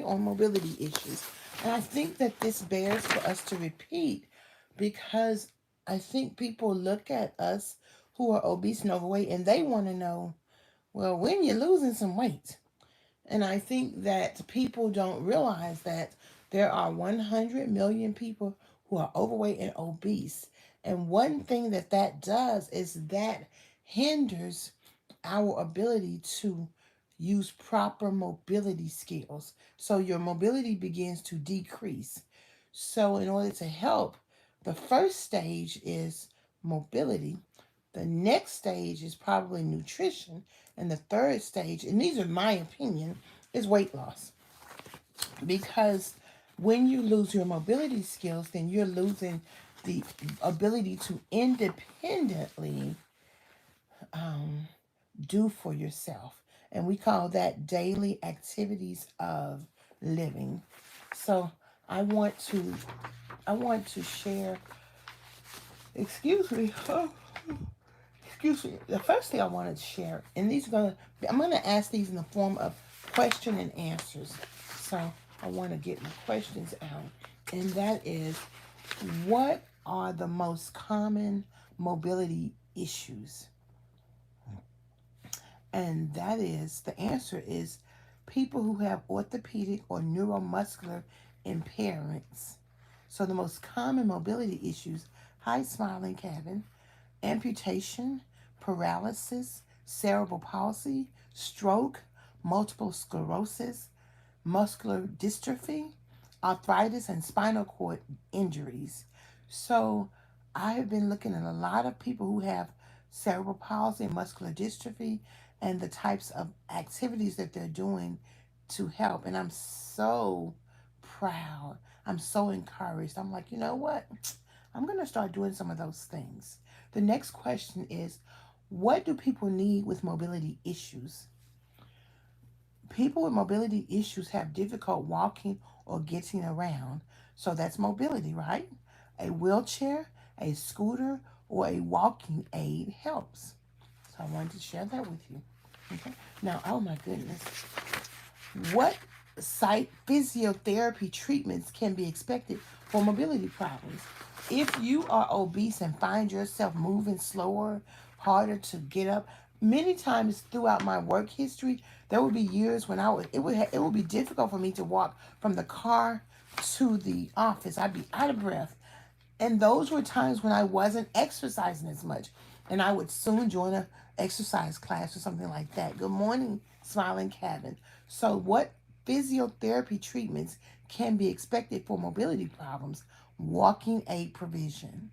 on mobility issues. And I think that this bears for us to repeat because I think people look at us who are obese and overweight and they want to know, well, when you're losing some weight. And I think that people don't realize that there are 100 million people who are overweight and obese. And one thing that that does is that hinders our ability to use proper mobility skills. So your mobility begins to decrease. So, in order to help, the first stage is mobility. The next stage is probably nutrition. And the third stage, and these are my opinion, is weight loss. Because when you lose your mobility skills, then you're losing the ability to independently do for yourself. And we call that daily activities of living. So I want to I want to share, excuse me. Excuse me. The first thing I wanted to share, and I'm gonna ask these in the form of question and answers. So I want to get my questions out, and that is, what are the most common mobility issues? And that is, the answer is people who have orthopedic or neuromuscular impairments. So the most common mobility issues: high smiling cabin, amputation, paralysis, cerebral palsy, stroke, multiple sclerosis, muscular dystrophy, arthritis, and spinal cord injuries. So I have been looking at a lot of people who have cerebral palsy and muscular dystrophy and the types of activities that they're doing to help. And I'm so proud. I'm so encouraged. I'm like, you know what? I'm going to start doing some of those things. The next question is, what do people need with mobility issues? People with mobility issues have difficult walking or getting around. So that's mobility, right? A wheelchair, a scooter, or a walking aid helps. So I wanted to share that with you. Okay. Now, oh my goodness. What site physiotherapy treatments can be expected for mobility problems? If you are obese and find yourself moving slower, harder to get up, many times throughout my work history, there would be years when it would be difficult for me to walk from the car to the office. I'd be out of breath. And those were times when I wasn't exercising as much. And I would soon join a exercise class or something like that. Good morning, Smiling Cabin. So what physiotherapy treatments can be expected for mobility problems? Walking aid provision,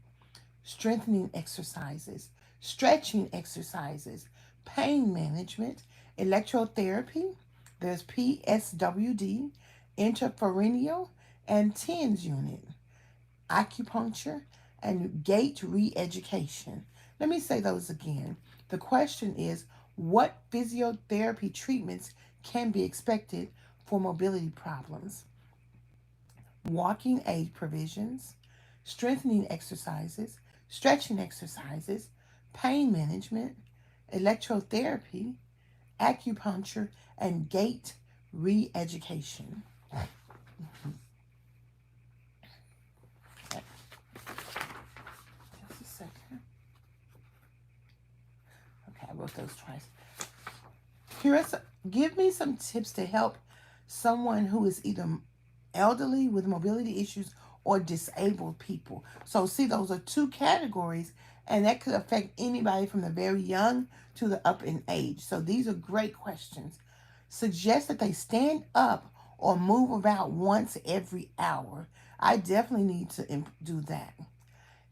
strengthening exercises, stretching exercises, pain management, electrotherapy. There's PSWD, interferential, and TENS unit, acupuncture, and gait re-education. Let me say those again. The question is, what physiotherapy treatments can be expected for mobility problems? Walking aid provisions, strengthening exercises, stretching exercises, pain management, electrotherapy, acupuncture, and gait re-education. Just a second. Okay, I wrote those twice. Give me some tips to help someone who is either elderly with mobility issues or disabled people. So see, those are two categories, and that could affect anybody from the very young to the up in age. So these are great questions. Suggest that they stand up or move about once every hour. I definitely need to do that.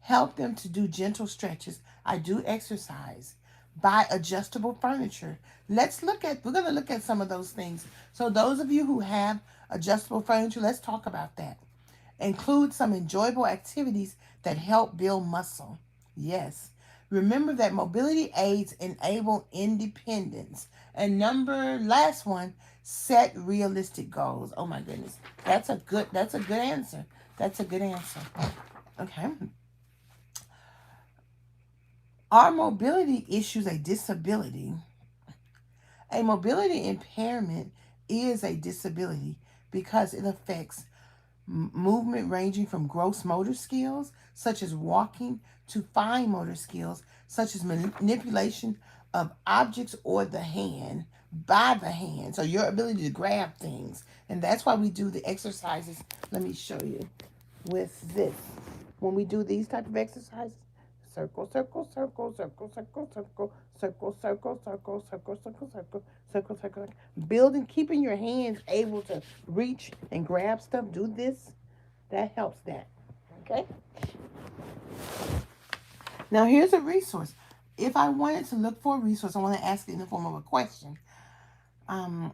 Help them to do gentle stretches. I do exercise. Buy adjustable furniture. We're going to look at some of those things. So those of you who have adjustable furniture, let's talk about that. Include some enjoyable activities that help build muscle. Yes. Remember that mobility aids enable independence. And last one, set realistic goals. Oh my goodness. That's a good answer. That's a good answer. Okay. Are mobility issues a disability? A mobility impairment is a disability. because it affects movement ranging from gross motor skills, such as walking, to fine motor skills, such as manipulation of objects or the hand, by the hand. So your ability to grab things. And that's why we do the exercises. Let me show you with this. When we do these type of exercises, circle, circle, circle, circle, circle, circle, circle, circle, circle, circle, circle, circle, circle, circle. Building, keeping your hands able to reach and grab stuff. Do this. That helps that. Okay. Now here's a resource. If I wanted to look for a resource, I want to ask it in the form of a question. Um,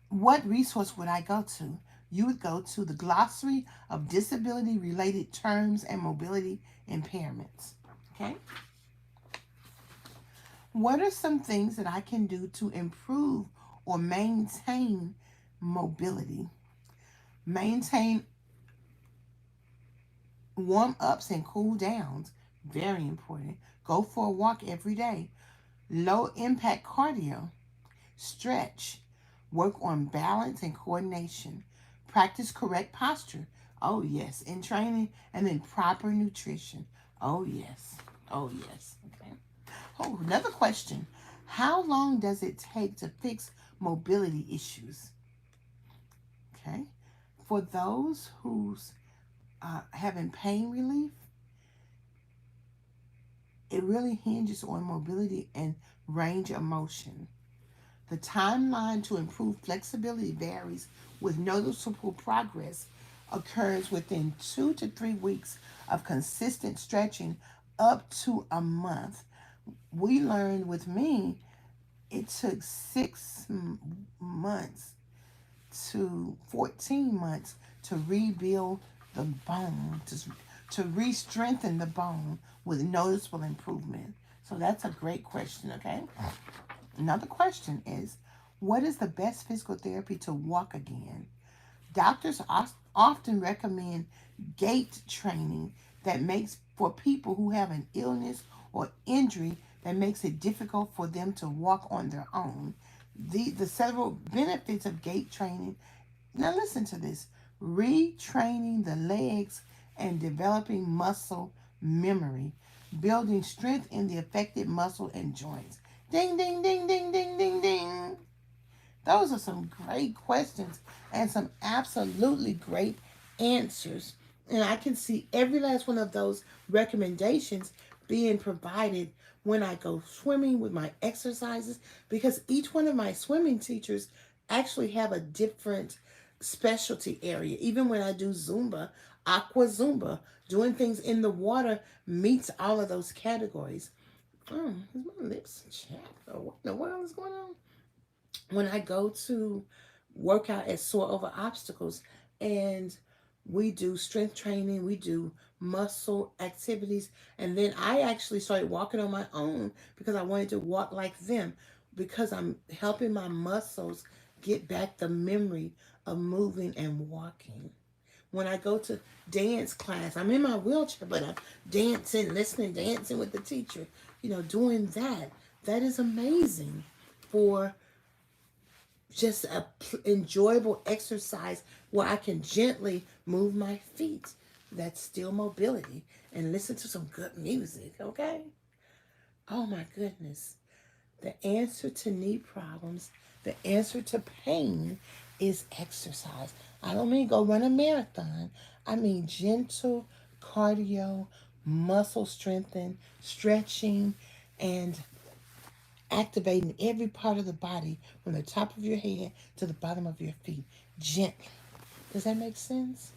what resource would I go to? You would go to the Glossary of Disability Related Terms and Mobility Impairments. Okay? What are some things that I can do to improve or maintain mobility? Maintain warm ups and cool downs. Very important. Go for a walk every day. Low impact cardio. Stretch. Work on balance and coordination. Practice correct posture. Oh, yes. In training. And then proper nutrition. Oh, yes. Oh, yes. Okay. Oh, another question. How long does it take to fix mobility issues? Okay. For those who's having pain relief, it really hinges on mobility and range of motion. The timeline to improve flexibility varies, with noticeable progress occurs within 2 to 3 weeks of consistent stretching, up to a month. We learned with me, it took 6 months to 14 months to rebuild the bone, to re-strengthen the bone with noticeable improvement. So that's a great question, okay? Another question is, what is the best physical therapy to walk again? Doctors often recommend gait training that makes for people who have an illness or injury that makes it difficult for them to walk on their own. The several benefits of gait training. Now listen to this. Retraining the legs and developing muscle memory, building strength in the affected muscle and joints. Ding, ding, ding, ding, ding, ding, ding. Those are some great questions and some absolutely great answers. And I can see every last one of those recommendations being provided when I go swimming with my exercises, because each one of my swimming teachers actually have a different specialty area. Even when I do Zumba, Aqua Zumba, doing things in the water meets all of those categories. Is my lips chapped? Or what in the world is going on? When I go to work out at Soar Over Obstacles, and we do strength training, we do muscle activities, and then I actually started walking on my own because I wanted to walk like them, because I'm helping my muscles get back the memory of moving and walking. When I go to dance class, I'm in my wheelchair, but I'm dancing, listening, dancing with the teacher, doing that. That is amazing for just a enjoyable exercise where I can gently move my feet. That's still mobility, and listen to some good music, okay? Oh my goodness. The answer to knee problems, the answer to pain is exercise. I don't mean go run a marathon. I mean gentle cardio, muscle strengthening, stretching, and activating every part of the body from the top of your head to the bottom of your feet gently. Does that make sense?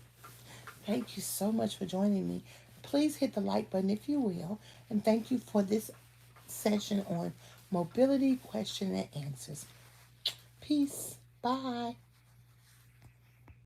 Thank you so much for joining me. Please hit the like button if you will. And thank you for this session on mobility question and answers. Peace. Bye.